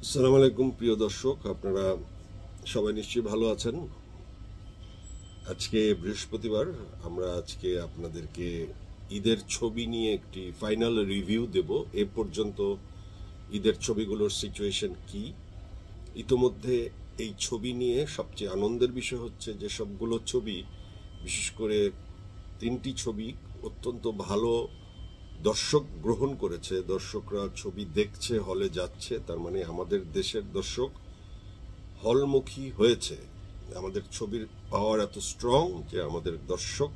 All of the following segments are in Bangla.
আসসালামু আলাইকুম প্রিয় দর্শক, আপনারা সবাই নিশ্চয়ই ভালো আছেন। আজকে বৃহস্পতিবার, আমরা আজকে আপনাদেরকে ঈদের ছবি নিয়ে একটি ফাইনাল রিভিউ দেব। এ পর্যন্ত ঈদের ছবিগুলোর সিচুয়েশন কি। ইতোমধ্যে এই ছবি নিয়ে সবচেয়ে আনন্দের বিষয় হচ্ছে যে সবগুলো ছবি, বিশেষ করে 3টি ছবি অত্যন্ত ভালো দর্শক গ্রহণ করেছে। দর্শকরা ছবি দেখছে, হলে যাচ্ছে, তার মানে আমাদের দেশের দর্শক হলমুখী হয়েছে। আমাদের ছবির পাওয়ার এত স্ট্রং যে আমাদের দর্শক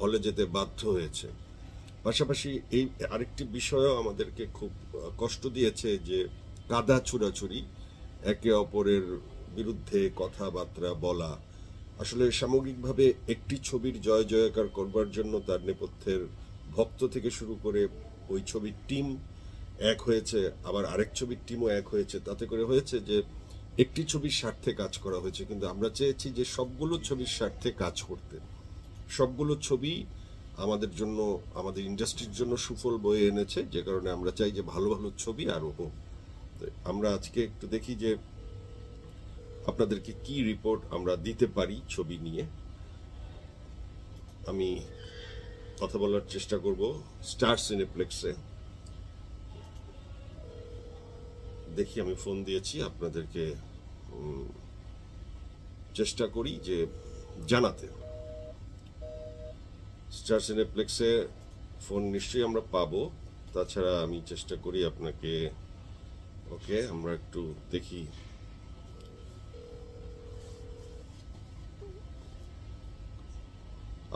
হলে যেতে বাধ্য হয়েছে। পাশাপাশি এই আরেকটি বিষয়ও আমাদেরকে খুব কষ্ট দিয়েছে যে কাদা ছুড়াছুড়ি, একে অপরের বিরুদ্ধে কথাবার্তা বলা। আসলে সামগ্রিকভাবে একটি ছবির জয় জয়কার করবার জন্য তার নেপথ্যের ভক্ত থেকে শুরু করে ওই ছবির টিম এক হয়েছে, আবার আরেক ছবির টিমও এক হয়েছে। তাতে করে হয়েছে যে একটি ছবির স্বার্থে কাজ করা হয়েছে, কিন্তু আমরা চেয়েছি যে সবগুলো ছবির স্বার্থে কাজ করতে। সবগুলো ছবি আমাদের জন্য, আমাদের ইন্ডাস্ট্রির জন্য সুফল বয়ে এনেছে, যে কারণে আমরা চাই যে ভালো ভালো ছবি আরো হোক। আমরা আজকে একটু দেখি যে আপনাদেরকে কি রিপোর্ট আমরা দিতে পারি ছবি নিয়ে। আমি কথা বলার চেষ্টা করব স্টার সিনেপ্লেক্সে। দেখি, আমি ফোন দিয়েছি আপনাদেরকে, চেষ্টা করি যে জানাতে। স্টার সিনেপ্লেক্সে ফোন নিশ্চয়ই আমরা পাবো, তাছাড়া আমি চেষ্টা করি আপনাকে। ওকে, আমরা একটু দেখি।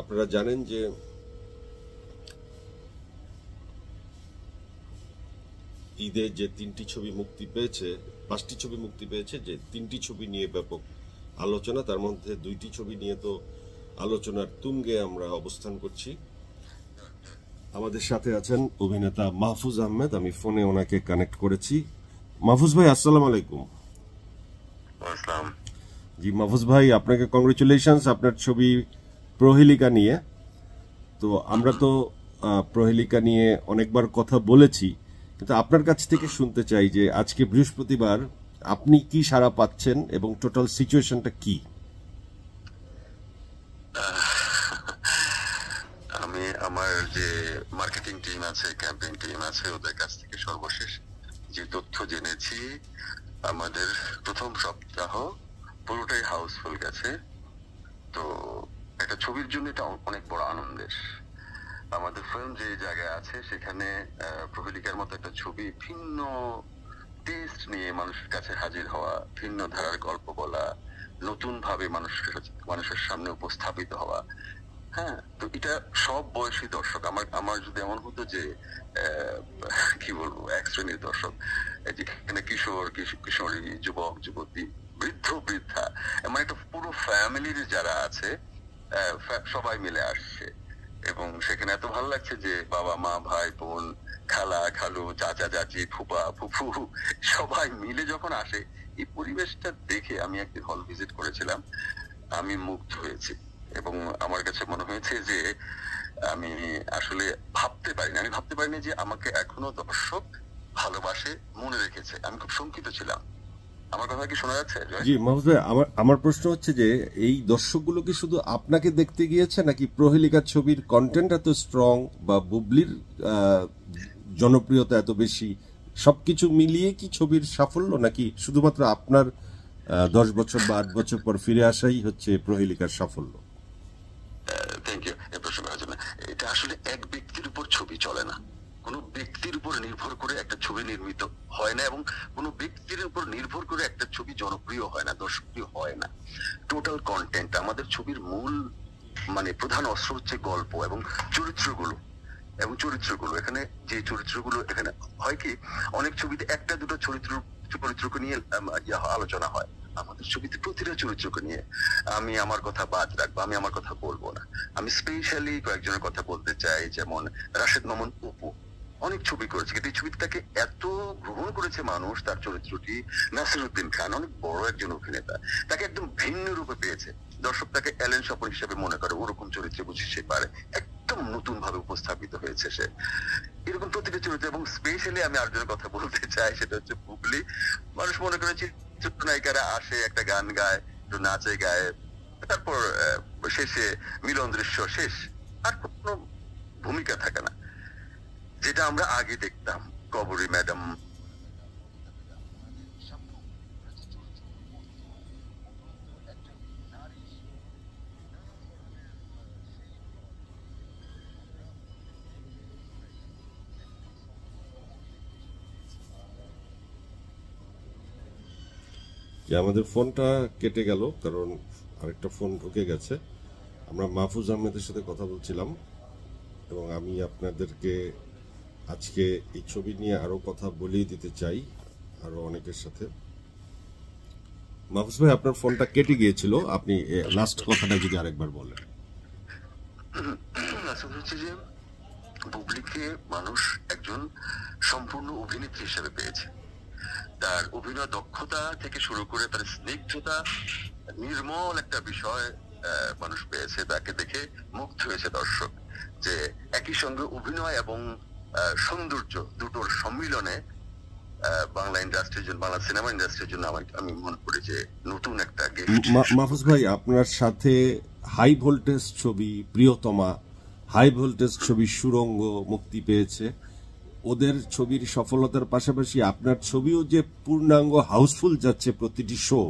আপনারা জানেন যে ঈদে যে 3টি ছবি মুক্তি পেয়েছে, 5টি ছবি মুক্তি পেয়েছে, যে 3টি ছবি নিয়ে ব্যাপক আলোচনা। তার মধ্যে 2টি ছবি নিয়ে তো আলোচনার তুঙ্গে আমরা অবস্থান করছি। আমাদের সাথে আছেন অভিনেতা মাহফুজ আহমেদ। আমি ফোনে ওনাকে কানেক্ট করেছি। মাহফুজ ভাই, আসসালামু আলাইকুম। জি মাহফুজ ভাই, আপনাকে কংগ্রেচুলেশনস আপনার ছবি প্রহেলিকা নিয়ে। তো আমরা তো প্রহেলিকা নিয়ে অনেকবার কথা বলেছি, কিন্তু আপনার কাছ থেকে শুনতে চাই যে আজকে বৃহস্পতিবার আপনি কি সাড়া পাচ্ছেন এবং টোটাল সিচুয়েশনটা কি। আমি আমার যে মার্কেটিং টিম আছে, ক্যাম্পেইন টিম আছে, ওদের কাছ থেকে সর্বশেষ যে তথ্য জেনেছি, আমাদের প্রথম সপ্তাহ পুরোটাই হাউসফুল গেছে। তো একটা ছবির জন্য এটা অনেক বড় আনন্দের। আমাদের ফিল্ম যে জায়গায় আছে সেখানে প্রহেলিকার মতো একটা ছবি ভিন্ন টেস্ট নিয়ে মানুষের কাছে হাজির হওয়া, ভিন্ন ধারার গল্প বলা, নতুন ভাবে মানুষের সামনে উপস্থাপিত হওয়া। হ্যাঁ, তো এটা সব বয়সী দর্শক। আমার যদি এমন হতো যে কি বলবো, এক শ্রেণীর দর্শক, যেখানে কিশোর কিশোরী, যুবক যুবতী, বৃদ্ধ বৃদ্ধা, এমন একটা পুরো ফ্যামিলির যারা আছে, সবাই মিলে আসছে। এবং সেখানে এত ভালো লাগছে যে বাবা মা, ভাই বোন, খালা খালু, চাচা চাচি, ফুপা ফুফু সবাই মিলে যখন আসে, এই পরিবেশটা দেখে আমি একদিন হল ভিজিট করেছিলাম। আমি মুগ্ধ হয়েছি এবং আমার কাছে মনে হয়েছে যে আমি আসলে ভাবতে পারিনি যে আমাকে এখনো দর্শক ভালোবাসে, মনে রেখেছে। আমি খুব শঙ্কিত ছিলাম। আমার কথা কি শোনা যাচ্ছে? জি মাহফুজ ভাই, আমার প্রশ্ন হচ্ছে যে এই দর্শকগুলো কি শুধু আপনাকে দেখতে গিয়েছে, নাকি প্রহেলিকা ছবির কন্টেন্ট এত স্ট্রং বা বুবলির জনপ্রিয়তা এত বেশি, সবকিছু মিলিয়ে কি ছবির সাফল্য, নাকি শুধুমাত্র আপনার 10 বছর বা 8 বছর পর ফিরে আসাই হচ্ছে প্রহেলিকার সাফল্য? থ্যাংক ইউ এই প্রশ্ন করার জন্য। এটা আসলে এক ব্যক্তির উপর ছবি চলে না, কোনো ব্যক্তির উপর নির্ভর করে একটা ছবি নির্মিত হয় না, এবং কোনো ব্যক্তির উপর নির্ভর করে একটা ছবি জনপ্রিয় হয় না, দর্শকপ্রিয় হয় না। টোটাল কন্টেন্ট, আমাদের ছবির মূল প্রধান অস্ত্র হচ্ছে গল্প এবং চরিত্রগুলো। এখানে যে চরিত্রগুলো, এখানে হয় কি, অনেক ছবিতে একটা দুটো চরিত্রকে নিয়ে আলোচনা হয়। আমাদের ছবিতে প্রতিটা চরিত্রকে নিয়ে আমি আমার কথা বাদ রাখবো, আমি আমার কথা বলবো না। আমি স্পেশালি কয়েকজনের কথা বলতে চাই, যেমন রাশেদ মামুন অপু অনেক ছবি করেছে, কিন্তু এই ছবিতে তাকে এত গ্রহণ করেছে মানুষ, তার চরিত্রটি। নাসিরুদ্দিন খান অনেক বড় একজন অভিনেতা, তাকে একদম ভিন্ন রূপে পেয়েছে। দর্শক তাকে অ্যালেন স্বপন হিসেবে মনে করে, ওরকম চরিত্রে বুঝি সে পারে, একদম নতুন ভাবে উপস্থাপিত হয়েছে সে। এরকম প্রতিটা চরিত্র। এবং স্পেশালি আমি আরেকজনের কথা বলতে চাই, সেটা হচ্ছে বুবলি। মানুষ মনে করে চিত্রনায়িকারা আসে, একটা গান গায়, একটু নাচে গায়ে, তারপর শেষে মিলন দৃশ্য শেষ, আর কোনো ভূমিকা থাকে না, যেটা আমরা আগে দেখতাম। কবরী ম্যাডাম, যে আমাদের ফোনটা কেটে গেল কারণ আরেকটা ফোন ঢুকে গেছে। আমরা মাহফুজ আহমেদের সাথে কথা বলছিলাম এবং আমি আপনাদেরকে আজকে এই ছবি নিয়ে আরো কথা বলিয়ে দিতে চাই আরো অনেকের সাথে। মাহফুজ ভাই, আপনার ফোনটা কেটে গিয়েছিল, আপনি লাস্ট কথাটা যদি আরেকবার বলেন। আসলে হচ্ছে যে বুবলিকে মানুষ একজন সম্পূর্ণ অভিনেত্রী হিসেবে পেয়েছে। তার অভিনয় দক্ষতা থেকে শুরু করে তার স্নিগ্ধতা, নির্মল একটা বিষয় মানুষ পেয়েছে। তাকে দেখে মুগ্ধ হয়েছে দর্শক, যে একই সঙ্গে অভিনয় এবং সৌন্দর্য দুটোর সম্মিলনে বাংলা ইন্ডাস্ট্রির জন্য, বাংলা সিনেমা ইন্ডাস্ট্রির জন্য আমি মনে করি যে নতুন একটা গিফট। মাহফুজ ভাই, আপনার সাথে হাই ভোল্টেজ ছবি প্রিয়তমা, হাই ভোল্টেজ ছবি সুরঙ্গ মুক্তি পেয়েছে। ওদের ছবির সফলতার পাশাপাশি আপনার ছবিও যে পূর্ণাঙ্গ হাউসফুল যাচ্ছে প্রতিটি শো,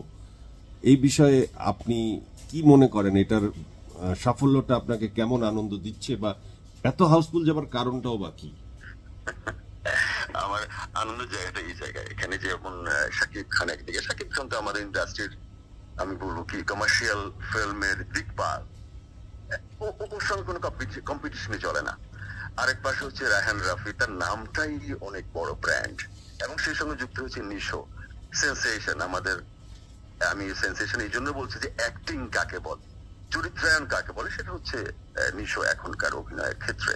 এই বিষয়ে আপনি কি মনে করেন? এটার সাফল্যটা আপনাকে কেমন আনন্দ দিচ্ছে, বা এত হাউসফুল যাবার কারণটাও বা কি? আমার আনন্দের জায়গাটা এই জায়গায়, এখানে যেমন শাকিব খান একদিকে, শাকিব খান তো আমাদের ইন্ডাস্ট্রির, আমি বলবো কি, কমার্শিয়াল ফিল্মের দিকপাল, ওর সঙ্গে কোনো কম্পিটিশনে চলে না। আরেক পাশে হচ্ছে রায়হান রাফি, তার নামটাই অনেক বড় ব্র্যান্ড, এবং সেই সঙ্গে যুক্ত হচ্ছে নিশো, সেন্সেশন আমাদের। আমি সেন্সেশন এই জন্য বলছি যে অ্যাক্টিং কাকে বলে, চরিত্রায়ন কাকে বলে, সেটা হচ্ছে নিশো এখনকার অভিনয়ের ক্ষেত্রে।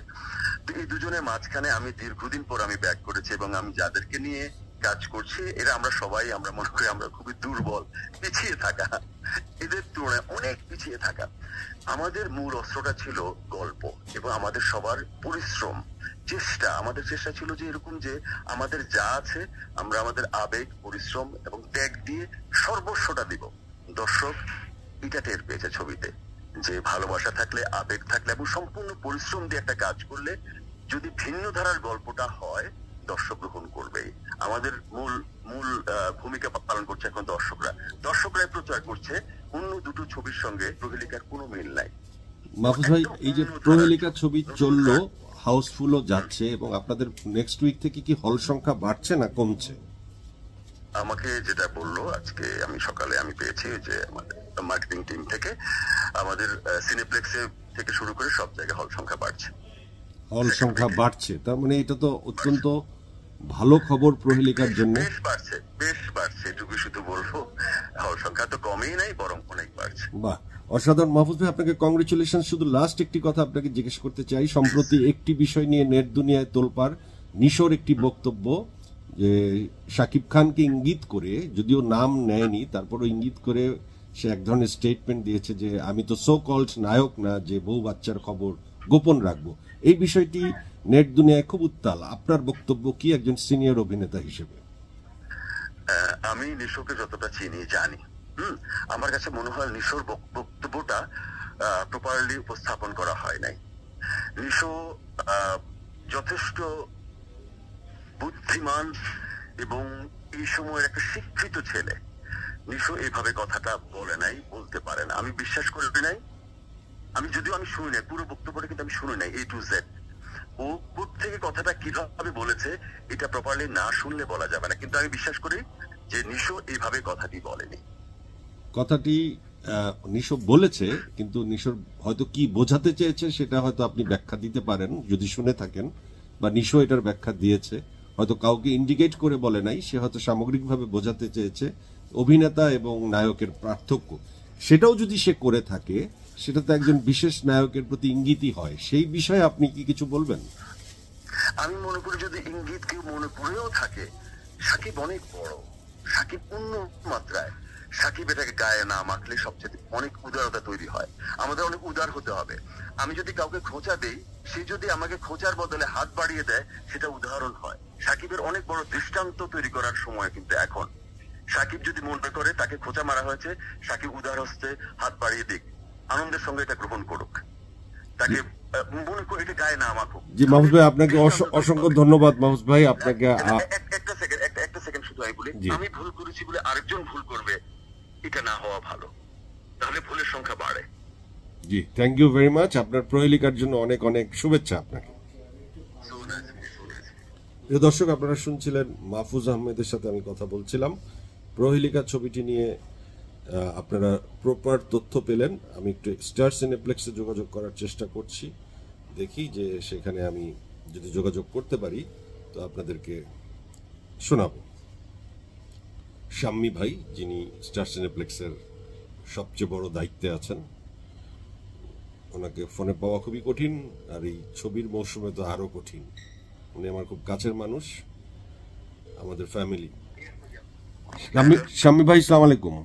এই দুজনের মাঝখানে আমি দীর্ঘদিন পর আমি ব্যাক করেছি, এবং আমি যাদেরকে নিয়ে কাজ করছি এরা আমরা সবাই, আমরা মনে করি আমরা খুবই দুর্বল, পিছিয়ে থাকা, এদের তুলনায় অনেক পিছিয়ে থাকা। আমাদের মূল অস্ত্রটা ছিল গল্প এবং আমাদের সবার পরিশ্রম, চেষ্টা। আমাদের চেষ্টা ছিল যে এরকম যে আমাদের যা আছে আমরা আমাদের আবেগ, পরিশ্রম এবং ত্যাগ দিয়ে সর্বস্বটা দিব। দর্শক এটা টের পেয়েছে ছবিতে, যে ভালোবাসা থাকলে, আবেগ থাকলে এবং সম্পূর্ণ পরিশ্রম দিয়ে একটা কাজ করলে যদি ভিন্ন ধারার গল্পটা হয়, দর্শক গ্রহণ করবে। আমাদের মূল ভূমিকা পালন করছে এখন দর্শকরাই প্রচার করছে। অন্য দুটো ছবির সঙ্গে প্রহেলিকার কোনো মিল নাই। মাহফুজ ভাই, এই যে প্রহেলিকা ছবি চললো, হাউসফুলও যাচ্ছে, এবং আপনাদের নেক্সট উইক থেকে কি হল সংখ্যা বাড়ছে না কমছে? আমাকে যেটা বললো আজকে আমি সকালে আমি পেয়েছি যে আমাদের মার্কেটিং টিম থেকে, আমাদের সিনেপ্লেক্সে থেকে শুরু করে সব জায়গায় হল সংখ্যা বাড়ছে। হল সংখ্যা বাড়ছে, তার মানে এটা তো অত্যন্ত ভালো খবর প্রহেলিকার জন্য। বেশ বাড়ছে, এটুকু শুধু বলবো, হল সংখ্যা তো কমেই নাই, বরং অনেক বাড়ছে। বাহ, অসাধারণ। মাহফুজ ভাই, আপনাকে কংগ্রেচুলেশন। শুধু লাস্ট একটি কথা আপনাকে জিজ্ঞেস করতে চাই। সম্প্রতি একটি বিষয় নিয়ে নেট দুনিয়ায় তোলপাড়, নিশোর একটি বক্তব্য, যে শাকিব খানকে ইঙ্গিত করে, যদিও নাম নেয়নি, তারপরও ইঙ্গিত করে সে এক ধরনের স্টেটমেন্ট দিয়েছে যে আমি তো সো কল্ড নায়ক না যে বউ বাচ্চার খবর গোপন রাখবো। এই বিষয়টি নেট দুনিয়ায় খুব উত্তাল। আপনার বক্তব্য কি একজন সিনিয়র অভিনেতা হিসেবে? আমি নিশোকে যতটা চিনি জানি, আমার কাছে মনে হয় নিশোর বক্তব্যটা প্রপারলি উপস্থাপন করা হয় নাই। নিশো যথেষ্ট বুদ্ধিমান এবং এই সময়ের একটা শিক্ষিত ছেলে। নিশো এইভাবে কথাটা বলে নাই, বলতে পারে না, আমি বিশ্বাস করি নাই। আমি যদিও আমি শুনি নাই পুরো বক্তব্যটা, কিন্তু আমি শুনি নাই A to Z। ও প্রত্যেকে কথাটা কিভাবে বলেছে এটা প্রপারলি না শুনলে বলা যাবে না, কিন্তু আমি বিশ্বাস করি যে নিশো এইভাবে কথাটি বলেনি। কথাটি নিশো বলেছে, কিন্তু নিশোর হয়তো কি বোঝাতে চেয়েছে সেটা হয়তো আপনি ব্যাখ্যা দিতে পারেন যদি শুনে থাকেন, বা নিশো এটার ব্যাখ্যা দিয়েছে, হয়তো কাউকে ইন্ডিকেট করে বলে নাই, সে হয়তো সামগ্রিকভাবে বোঝাতে চেয়েছে অভিনেতা এবং নায়কের পার্থক্য। সেটাও যদি সে করে থাকে, সেটা তো একজন বিশেষ নায়কের প্রতি ইঙ্গিতই হয়। সেই বিষয়ে আপনি কি কিছু বলবেন? আমি মনে করি যদি ইঙ্গিত কেউ মনে করেও থাকে, সাকিব অনেক বড়, সাকিব অন্য মাত্রায়, সাকিব এটাকে গায়ে না মাখলে সবচেয়ে অনেক উদারতা তৈরি হয়। আমাদের অনেক উদার হতে হবে। আমি যদি কাউকে খোঁচা দেই, সে যদি আমাকে খোঁচার বদলে হাত বাড়িয়ে দেয়, সেটা উদাহরণ হয়। সাকিবের অনেক বড় দৃষ্টান্ত তৈরি করার সময় কিন্তু এখন। সাকিব যদি মনে করে তাকে খোঁচা মারা হয়েছে, সাকিব উদার হস্তে হাত বাড়িয়ে দিক, আনন্দের সঙ্গে এটা গ্রহণ করুক। তাকে মনে করে এটা গায়ে না আমাকে। জি মাহফুজ ভাই, আপনাকে অসংখ্য ধন্যবাদ। মাহফুজ ভাই আপনাকে একটা সেকেন্ড শুধু আমি বলি, আমি ভুল করেছি বলে আরেকজন ভুল করবে, এটা না হওয়া ভালো, তাহলে ভুলের সংখ্যা বাড়ে। জি, থ্যাংক ইউ ভেরি মাচ। আপনার প্রহেলিকার জন্য অনেক অনেক শুভেচ্ছা আপনাকে। প্রিয় দর্শক, আপনারা শুনছিলেন মাহফুজ আহমেদের সাথে আমি কথা বলছিলাম। প্রহেলিকা ছবিটি নিয়ে আপনারা প্রপার তথ্য পেলেন। আমি একটু স্টার সিনেপ্লেক্সে যোগাযোগ করার চেষ্টা করছি, দেখি যে সেখানে আমি যদি যোগাযোগ করতে পারি তো আপনাদেরকে শোনাবো। শাম্মী ভাই, যিনি স্টার সিনেপ্লেক্সের সবচেয়ে বড় দায়িত্বে আছেন, ওনাকে ফোনে পাওয়া খুবই কঠিন, আর এই ছবির মৌসুমে তো আরো কঠিন। উনি আমার খুব কাছের মানুষ, আমাদের ফ্যামিলি। শাম্মী ভাই, আসসালামু আলাইকুম।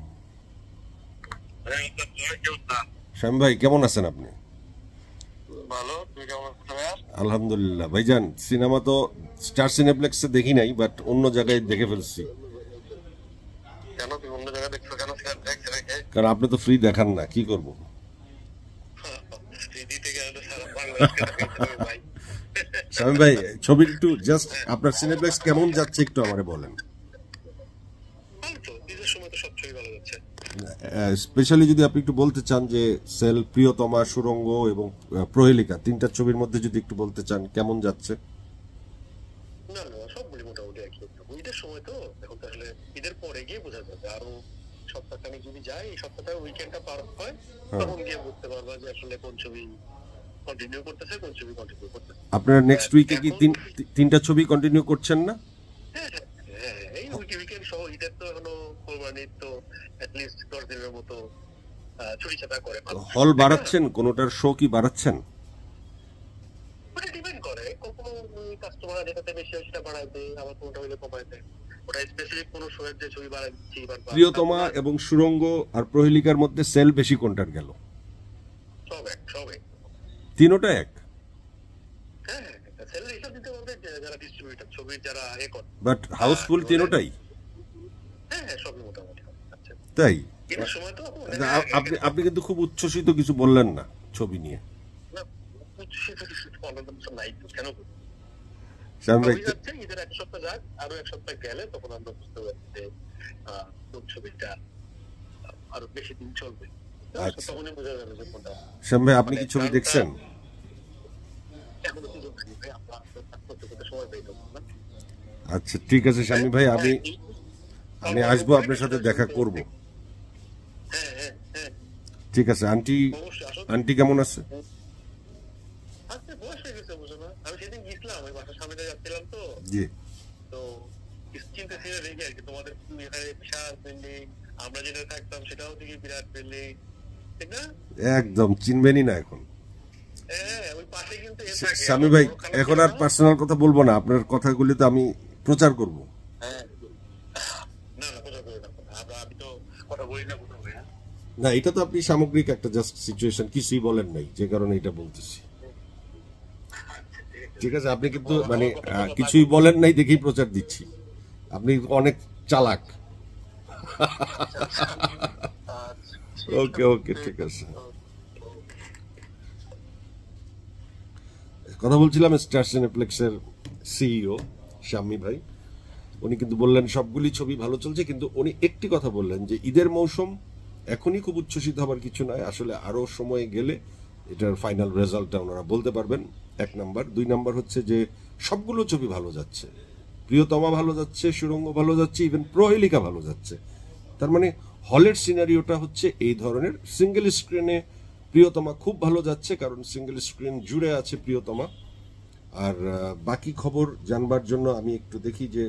শাম্মী ভাই, কেমন আছেন আপনি? আলহামদুলিল্লাহ ভাইজান। সিনেমা তো স্টার সিনেপ্লেক্সে দেখি নাই, বাট অন্য জায়গায় দেখে ফেলছি। কারণ আপনি তো ফ্রি দেখান না, কি করবো। শামীম ভাই, ছবির একটু জাস্ট আপনার সিনেপ্লেক্স কেমন যাচ্ছে একটু আমারে বলেন। স্পেশালি যদি আপনি একটু বলতে চান যে সেল, প্রিয়তমা, সুরঙ্গ এবং প্রহেলিকা, তিনটা ছবির মধ্যে যদি একটু বলতে চান কেমন যাচ্ছে। না না, সবগুলি মোটামুটি একই। ঈদের সময় তো এখন, তাহলে ঈদের পরে গিয়ে বোঝা যাবে। আরো সপ্তাহখানেক যদি যায়, এই সপ্তাহটা উইকেন্ডটা পার হয়, তখন গিয়ে বুঝতে পারবা যে আসলে কোন ছবি কন্টিনিউ করতেছে, কোন ছবি কন্টিনিউ করতেছে। আপনারা নেক্সট উইকে কি তিনটা ছবি কন্টিনিউ করছেন না? হ্যাঁ হ্যাঁ, এই উইকেন্ড সহ ঈদের তো এখনো কোরবানির তো অ্যাট লিস্ট 10 দিনের মতো ছুটি ছাটা করে। হল বাড়াচ্ছেন, কোনটার শো কি বাড়াচ্ছেন? ওটা ডিপেন্ড করে, কোনো কাস্টমার যেটাতে বেশি হয় সেটা বাড়ায় দেয়, আবার কোনটা হইলে কমায় দেয়। ওটা স্পেসিফিক কোনো শো এর যে ছবি বাড়ায় দিচ্ছি। প্রিয়তমা এবং সুরঙ্গ আর প্রহেলিকার মধ্যে সেল বেশি কোনটার গেল? সব এক। তিনোটা এক? হ্যাঁ, সেল হিসাব দিতে পারবে যারা ডিস্ট্রিবিউটর, ছবির যারা রেকর্ড। But Housefull তিনোটাই? হ্যাঁ, সবই মোটামুটি। আচ্ছা, তাই? এর সময় তো আপনি কিন্তু খুব উচ্ছ্বসিত কিছু বললেন না ছবি নিয়ে। না, উচ্ছ্বসিত কিছু নাই তো, কেন? ঈদের এক সপ্তাহ যাক, আরো এক সপ্তাহ গেলে তখন আমরা বুঝতে পারছি যে কোন ছবিটা আরো বেশি দিন চলবে। তখনই বোঝা যাবে যে কোনটা। শ্যাম ভাই, আপনি কি ছবি দেখছেন? আচ্ছা, ঠিক আছে শামী ভাই, আমি আসবো, আপনার সাথে দেখা করব। ঠিক আছে। আন্টি কেমন আছে? আমি সেদিন গেছিলাম, ওই বাসার সামনে যাচ্ছিলাম তো, তো চিন্তা ছিল রেখে আর কি, তোমাদের এখানে বিশাল বিল্ডিং, আমরা যেটা থাকতাম সেটাও দেখি বিরাট বিল্ডিং, ঠিক না? একদম চিনবেনই না এখন। ওই পাশে কিন্তু শামী ভাই, এখন আর পার্সোনাল কথা বলবো না, আপনার কথাগুলি তো আমি প্রচার করব। না, এটা তো আপনি সামগ্রিক একটা জাস্ট সিচুয়েশন, কিছুই বলেন নাই, যে কারণে এটা বলতেছি। ঠিক আছে, আপনি কিন্তু মানে কিছুই বলেন নাই দেখেই প্রচার দিচ্ছি। আপনি অনেক চালাক। ওকে ওকে, ঠিক আছে। কথা বলছিলাম স্টার সিনেপ্লেক্সের সিইও শাম্মী ভাই। উনি কিন্তু বললেন সবগুলি ছবি ভালো চলছে, কিন্তু উনি একটি কথা বললেন যে ঈদের মৌসুম, এখনই খুব উচ্ছ্বসিত হবার কিছু নয়, আসলে আরো সময় গেলে এটার ফাইনাল রেজাল্টটা ওনারা বলতে পারবেন। 1 নাম্বার। 2 নাম্বার হচ্ছে যে সবগুলো ছবি ভালো যাচ্ছে, প্রিয়তমা ভালো যাচ্ছে, সুরঙ্গ ভালো যাচ্ছে, ইভেন প্রহেলিকা ভালো যাচ্ছে। তার মানে হলের সিনারিওটা হচ্ছে এই ধরনের। সিঙ্গেল স্ক্রিনে প্রিয়তমা খুব ভালো যাচ্ছে, কারণ সিঙ্গেল স্ক্রিন জুড়ে আছে প্রিয়তমা। আর বাকি খবর জানবার জন্য আমি একটু দেখি যে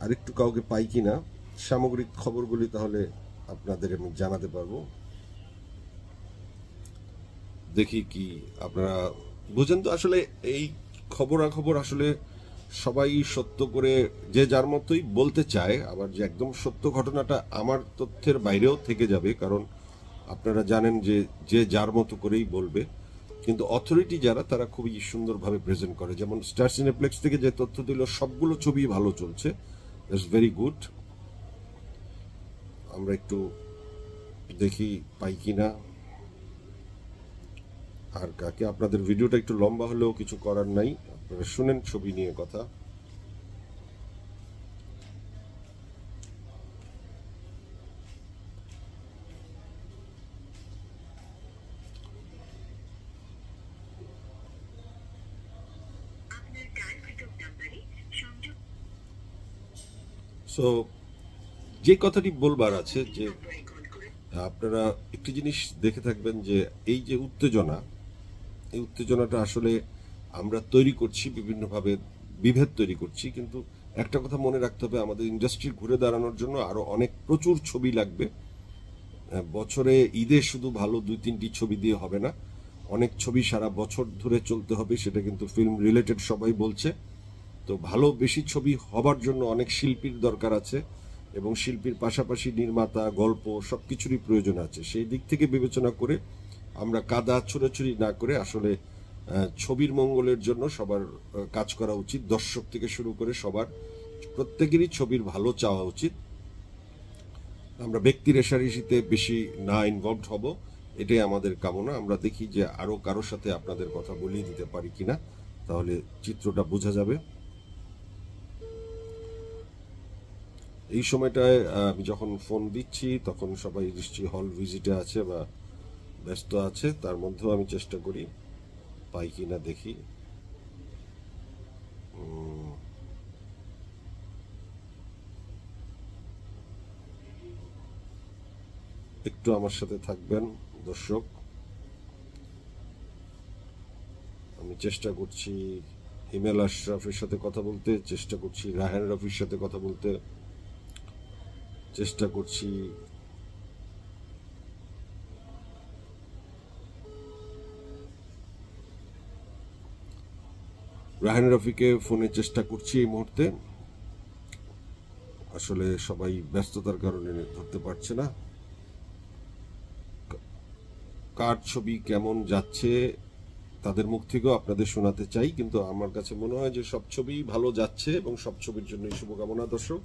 আরেকটু কাউকে পাই কিনা, সামগ্রিক খবরগুলি তাহলে আপনাদের আমি জানাতে পারবো। দেখি কি আপনারা বুঝেন তো। আসলে এই খবরাখবর আসলে সবাই সত্য করে যে যার মতোই বলতে চায়, আবার যে একদম সত্য ঘটনাটা আমার তথ্যের বাইরেও থেকে যাবে, কারণ আপনারা জানেন যে যে যার মতো করেই বলবে, কিন্তু অথরিটি যারা, তারা খুবই সুন্দরভাবে প্রেজেন্ট করে। যেমন স্টার সিনেপ্লেক্স থেকে যে তথ্য দিল সবগুলো ছবি ভালো চলছে, ইটস ভেরি গুড। আমরা একটু দেখি পাই কিনা আর কাকে। আপনাদের ভিডিওটা একটু লম্বা হলেও কিছু করার নাই, আপনারা শুনেন ছবি নিয়ে কথা। সো যে কথাটি বলবার আছে যে আপনারা একটি জিনিস দেখে থাকবেন যে এই যে উত্তেজনা, এই উত্তেজনাটা আসলে আমরা তৈরি করছি বিভিন্নভাবে, বিভেদ তৈরি করছি, কিন্তু একটা কথা মনে রাখতে হবে, আমাদের ইন্ডাস্ট্রি ঘুরে দাঁড়ানোর জন্য আরো অনেক প্রচুর ছবি লাগবে। বছরে ঈদে শুধু ভালো 2-3টি ছবি দিয়ে হবে না, অনেক ছবি সারা বছর ধরে চলতে হবে, সেটা কিন্তু ফিল্ম রিলেটেড সবাই বলছে। তো ভালো বেশি ছবি হবার জন্য অনেক শিল্পীর দরকার আছে এবং শিল্পীর পাশাপাশি নির্মাতা, গল্প সবকিছুরই প্রয়োজন আছে। সেই দিক থেকে বিবেচনা করে আমরা কাদা ছোড়াছুড়ি না করে আসলে ছবির মঙ্গলের জন্য সবার কাজ করা উচিত। দর্শক থেকে শুরু করে সবার প্রত্যেকেরই ছবির ভালো চাওয়া উচিত। আমরা ব্যক্তি রেষারেষিতে বেশি না ইনভলভড হব, এটাই আমাদের কামনা। আমরা দেখি যে আরো কারোর সাথে আপনাদের কথা বলিয়ে দিতে পারি কিনা, তাহলে চিত্রটা বোঝা যাবে। এই সময়টায় আমি যখন ফোন দিচ্ছি তখন সবাই নিশ্চয়ই হল ভিজিটে আছে বা ব্যস্ত আছে, তার মধ্যেও আমি চেষ্টা করি পাই কিনা দেখি। একটু আমার সাথে থাকবেন দর্শক, আমি চেষ্টা করছি হিমেল আশরাফের সাথে কথা বলতে, চেষ্টা করছি রায়হান রফির সাথে কথা বলতে, চেষ্টা করছি রায়হান রফিকে ফোনে চেষ্টা করছি এই মুহূর্তে। আসলে সবাই ব্যস্ততার কারণে ধরতে পারছে না। কার ছবি কেমন যাচ্ছে তাদের মুখ থেকেও আপনাদের শোনাতে চাই, কিন্তু আমার কাছে মনে হয় যে সব ছবি ভালো যাচ্ছে এবং সব ছবির জন্যই শুভকামনা দর্শক।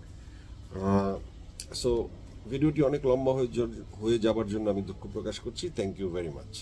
সো ভিডিওটি অনেক লম্বা হয়ে যাবার জন্য আমি দুঃখ প্রকাশ করছি। Thank you very much.